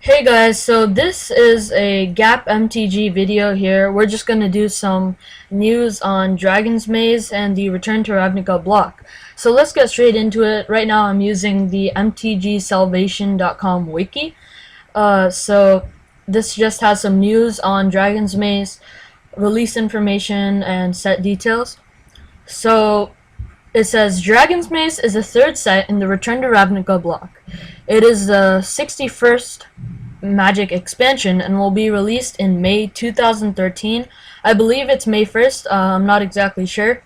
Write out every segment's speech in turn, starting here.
Hey guys, so this is a Gap MTG video here. We're just going to do some news on Dragon's Maze and the Return to Ravnica Block. So let's get straight into it. Right now I'm using the mtgsalvation.com wiki. So this just has some news on Dragon's Maze, release information, and set details. So it says Dragon's Maze is the third set in the Return to Ravnica block. It is the 61st Magic expansion and will be released in May 2013. I believe it's May 1st. I'm not exactly sure,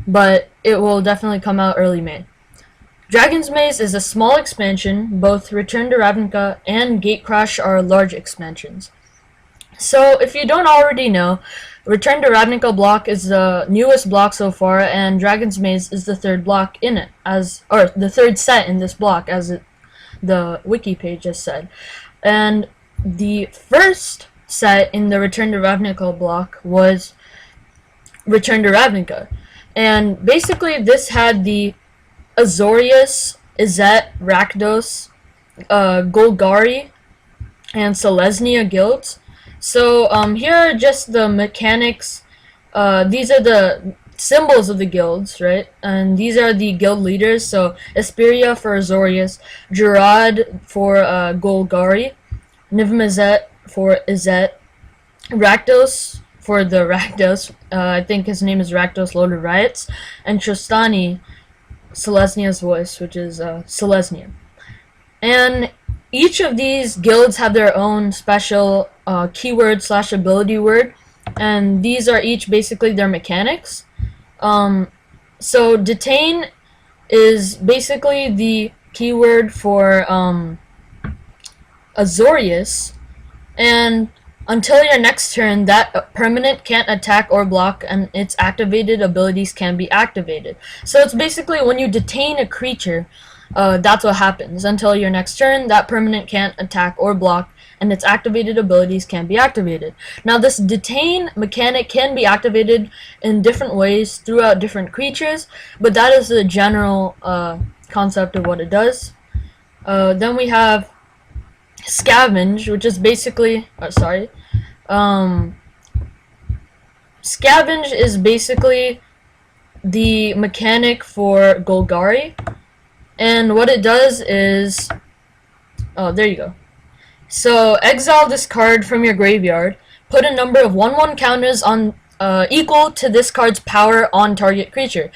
but it will definitely come out early May. Dragon's Maze is a small expansion. Both Return to Ravnica and Gatecrash are large expansions. So, if you don't already know, Return to Ravnica block is the newest block so far, and Dragon's Maze is the third block in it, or the third set in this block, as the wiki page just said. And the first set in the Return to Ravnica block was Return to Ravnica, and basically this had the Azorius, Izzet, Rakdos, Golgari, and Selesnya guilds. So here are just the mechanics. These are the symbols of the guilds, right? And these are the guild leaders. So Esperia for Azorius, Gerard for Golgari, Nivmazet for Izzet, Rakdos for the Rakdos. I think his name is Rakdos Lord of Riots, and Tristani, Selesnya's voice, which is Selesnya. And each of these guilds have their own special keyword / ability word, and these are each basically their mechanics. So detain is basically the keyword for Azorius, and until your next turn, that permanent can't attack or block, and its activated abilities can be activated. So it's basically when you detain a creature, that's what happens. Until your next turn, that permanent can't attack or block, and its activated abilities can be activated. Now, this detain mechanic can be activated in different ways throughout different creatures, but that is the general concept of what it does. Then we have Scavenge, which is basically... Scavenge is basically the mechanic for Golgari. And what it does is... Oh, there you go. So, exile this card from your graveyard. Put a number of 1/1 counters on equal to this card's power on target creature.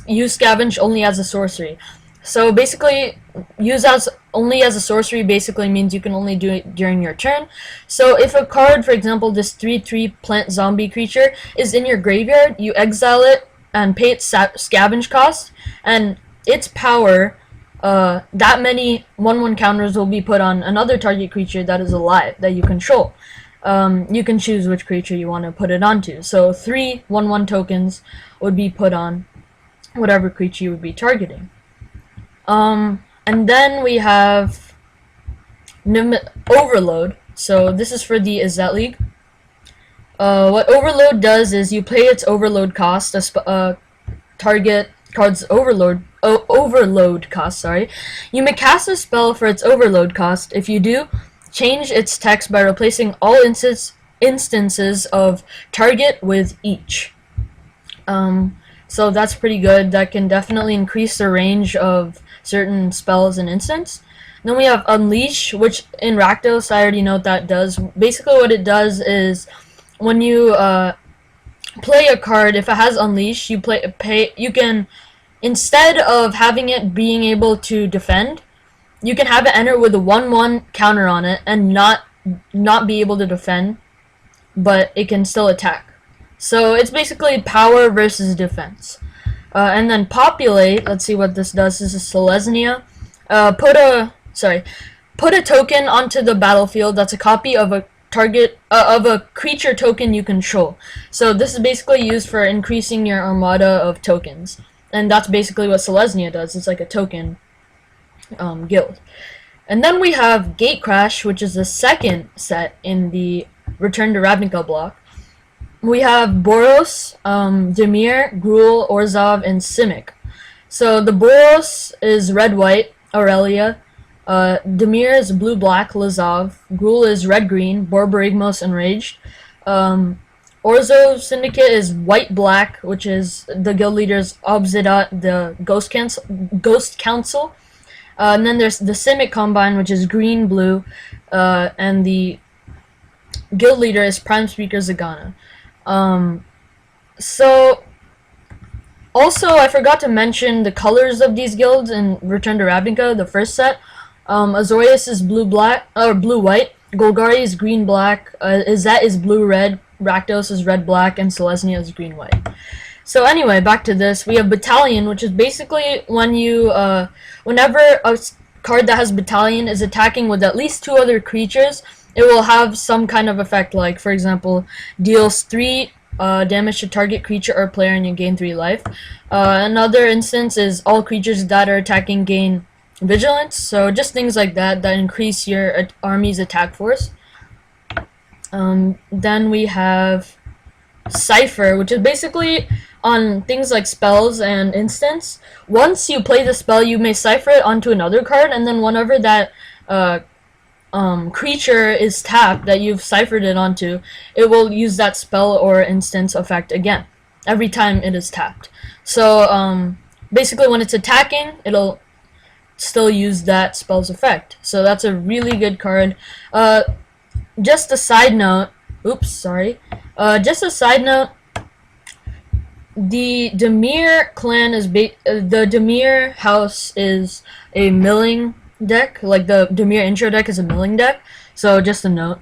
Use Scavenge only as a sorcery. So, basically, use as only as a sorcery basically means you can only do it during your turn. So, if a card, for example, this 3/3 plant zombie creature is in your graveyard, you exile it and pay its Scavenge cost, and its power... that many 1/1 counters will be put on another target creature that is alive, that you control. You can choose which creature you want to put it onto. So 3 1/1 tokens would be put on whatever creature you would be targeting. And then we have Overload. So this is for the Izzet League. What Overload does is you pay its Overload cost, target card's overload cost, You may cast a spell for its overload cost. If you do, change its text by replacing all instances of target with each. So that's pretty good. That can definitely increase the range of certain spells and instants. Then we have Unleash, which in Rakdos, I already know what that does. Basically what it does is when you play a card, if it has Unleash, you can, instead of having it being able to defend, you can have it enter with a 1/1 counter on it and not be able to defend, but it can still attack. So it's basically power versus defense. And then Populate, let's see what this does. This is Selesnya. Put a token onto the battlefield that's a copy of a creature token you control. So this is basically used for increasing your armada of tokens, and that's basically what Selesnya does. It's like a token guild. And then we have Gatecrash, which is the second set in the Return to Ravnica block. We have Boros, Demir, Gruul, Orzhov, and Simic. So the Boros is red-white, Aurelia. Demir is blue-black, Lazov. Gruul is red-green, Borborygmos Enraged. Orzo Syndicate is white-black, which is the guild leader's Obzidat, the Ghost Council. And then there's the Simic Combine, which is green-blue, and the guild leader is Prime Speaker Zagana. So, also, I forgot to mention the colors of these guilds in Return to Ravnica, the first set. Azorius is blue-black, or blue-white. Golgari is green-black. Izzet is blue-red. Rakdos is red-black. And Selesnya is green-white. So anyway, back to this. We have Battalion, which is basically when you, whenever a card that has Battalion is attacking with at least 2 other creatures, it will have some kind of effect, like, for example, deals 3 damage to target creature or player and you gain 3 life. Another instance is all creatures that are attacking gain vigilance, so just things like that increase your army's attack force. Then we have Cipher, which is basically on things like spells and instants. Once you play the spell, you may cipher it onto another card, and then whenever that creature is tapped that you've ciphered it onto, it will use that spell or instance effect again every time it is tapped. So basically when it's attacking, it'll still use that spell's effect. So that's a really good card. Just a side note, just a side note, the Demir clan is the Demir house is a milling deck, like the Demir intro deck is a milling deck, so just a note.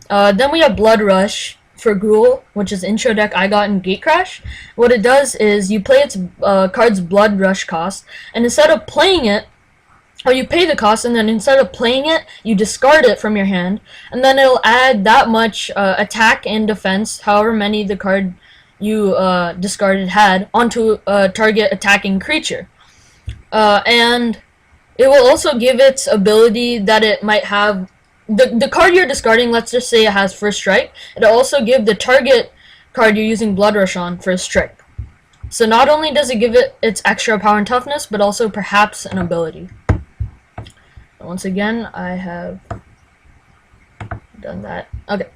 Then we have Blood Rush for Gruul, which is intro deck I got in Gatecrash. What it does is you play its card's Blood Rush cost, and instead of playing it, or you pay the cost, and then instead of playing it, you discard it from your hand, and then it'll add that much attack and defense, however many the card you discarded had, onto a target attacking creature. And it will also give its ability that it might have. The card you're discarding, let's just say it has First Strike, it'll also give the target card you're using Blood Rush on First Strike. So not only does it give it its extra power and toughness, but also perhaps an ability. Once again, I have done that. Okay.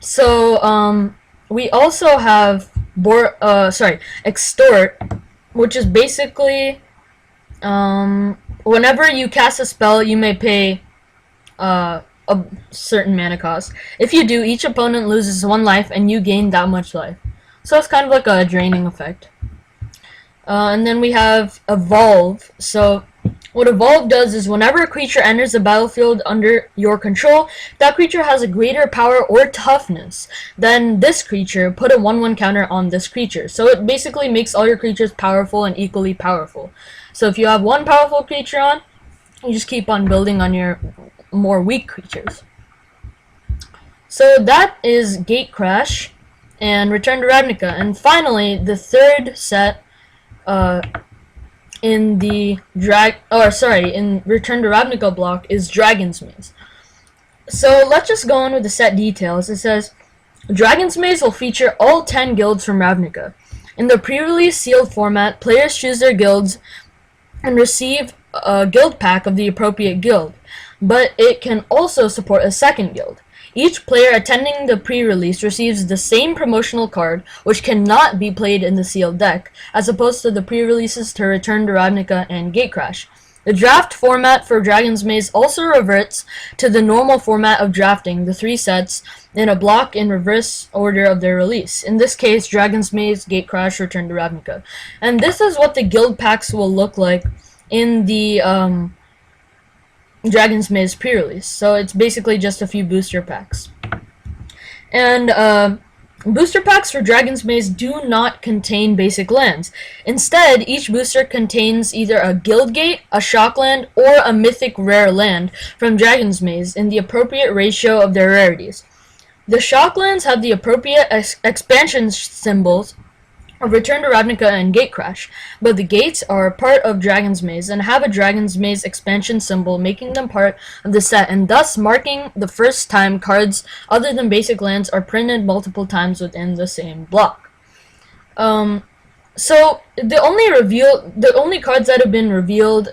So, we also have Extort, which is basically, whenever you cast a spell, you may pay a certain mana cost. If you do, each opponent loses 1 life, and you gain that much life. So it's kind of like a draining effect. And then we have Evolve. So what Evolve does is whenever a creature enters the battlefield under your control, that creature has a greater power or toughness than this creature. Put a 1/1 counter on this creature. So it basically makes all your creatures powerful and equally powerful. So if you have 1 powerful creature on, you just keep on building on your more weak creatures. So that is Gatecrash and Return to Ravnica. And finally, the third set in Return to Ravnica block is Dragon's Maze. So let's just go on with the set details. It says Dragon's Maze will feature all 10 guilds from Ravnica. In the pre-release sealed format, players choose their guilds and receive a guild pack of the appropriate guild, but it can also support a second guild. Each player attending the pre-release receives the same promotional card, which cannot be played in the sealed deck, as opposed to the pre-releases to Return to Ravnica and Gatecrash. The draft format for Dragon's Maze also reverts to the normal format of drafting the 3 sets in a block in reverse order of their release. In this case, Dragon's Maze, Gatecrash, Return to Ravnica. And this is what the guild packs will look like in the Dragon's Maze pre-release. So it's basically just a few booster packs. And booster packs for Dragon's Maze do not contain basic lands. Instead, each booster contains either a guild gate, a shock land, or a mythic rare land from Dragon's Maze in the appropriate ratio of their rarities. The shock lands have the appropriate expansion symbols of Return to Ravnica and Gatecrash, but the gates are part of Dragon's Maze and have a Dragon's Maze expansion symbol, making them part of the set, and thus marking the first time cards other than basic lands are printed multiple times within the same block. So the only cards that have been revealed,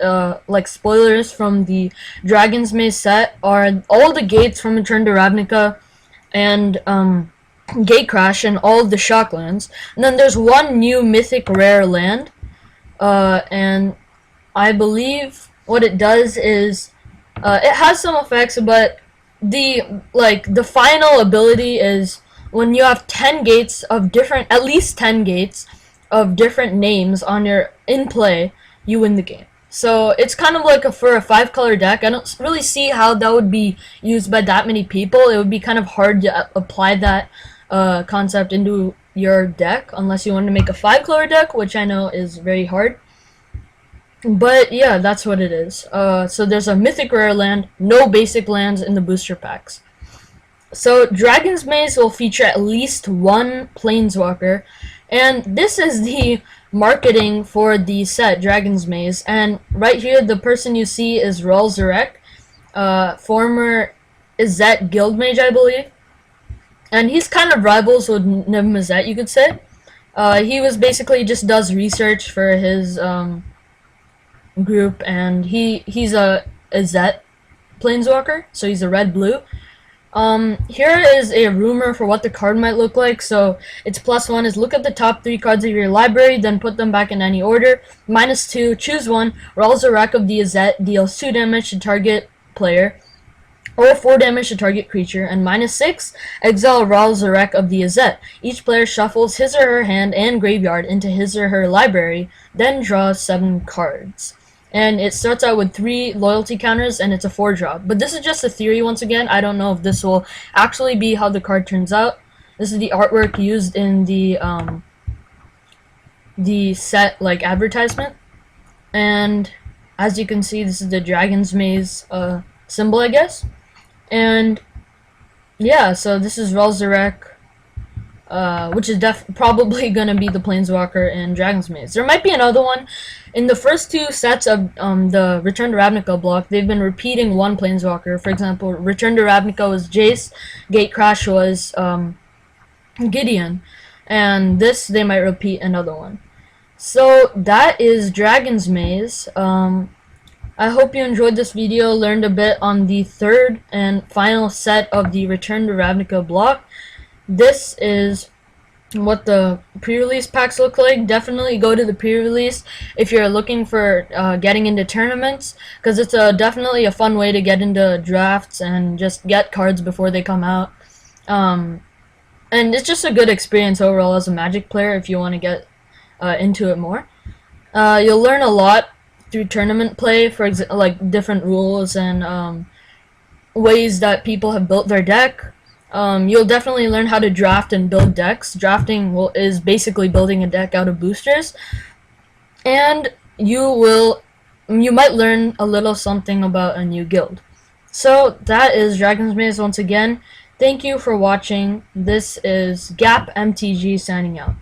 like spoilers from the Dragon's Maze set, are all the gates from Return to Ravnica and Gate Crash and all of the Shocklands. And then there's one new mythic rare land, and I believe what it does is it has some effects, but the final ability is when you have 10 gates of different, at least 10 gates of different names on your in play, you win the game. So it's kind of like for a 5-color deck. I don't really see how that would be used by that many people. It would be kind of hard to apply that concept into your deck unless you want to make a 5-color deck, which I know is very hard. But yeah, that's what it is. So there's a mythic rare land, no basic lands in the booster packs. So Dragon's Maze will feature at least one Planeswalker, and this is the marketing for the set Dragon's Maze. And right here, the person you see is Rol Zarek, former Izzet guild mage, I believe, and he's kind of rivals with Niv Mizzet, you could say. He was basically just does research for his group, and he's a Izzet planeswalker, so he's a red-blue. Here is a rumor for what the card might look like. So its +1 is look at the top 3 cards of your library, then put them back in any order. -2, choose one. Rolls a rack of the Izzet, deals 2 damage to target player, or 4 damage to target creature. And -6, exile Ral Zarek of the Izzet. Each player shuffles his or her hand and graveyard into his or her library, then draws 7 cards. And it starts out with 3 loyalty counters, and it's a 4-drop. But this is just a theory once again. I don't know if this will actually be how the card turns out. This is the artwork used in the set like advertisement. And as you can see, this is the Dragon's Maze symbol, I guess. And yeah, so this is Relzarek, which is probably gonna be the Planeswalker in Dragon's Maze. There might be another one. In the first 2 sets of the Return to Ravnica block, they've been repeating one Planeswalker. For example, Return to Ravnica was Jace, Gate Crash was Gideon, and this they might repeat another one. So that is Dragon's Maze. I hope you enjoyed this video, learned a bit on the 3rd and final set of the Return to Ravnica block. This is what the pre-release packs look like. Definitely go to the pre-release if you're looking for getting into tournaments, because it's definitely a fun way to get into drafts and just get cards before they come out. And it's just a good experience overall as a Magic player if you want to get into it more. You'll learn a lot through tournament play, for example, like different rules and ways that people have built their deck. You'll definitely learn how to draft and build decks. Drafting is basically building a deck out of boosters, and you might learn a little something about a new guild. So that is Dragon's Maze once again. Thank you for watching. This is Gap MTG signing out.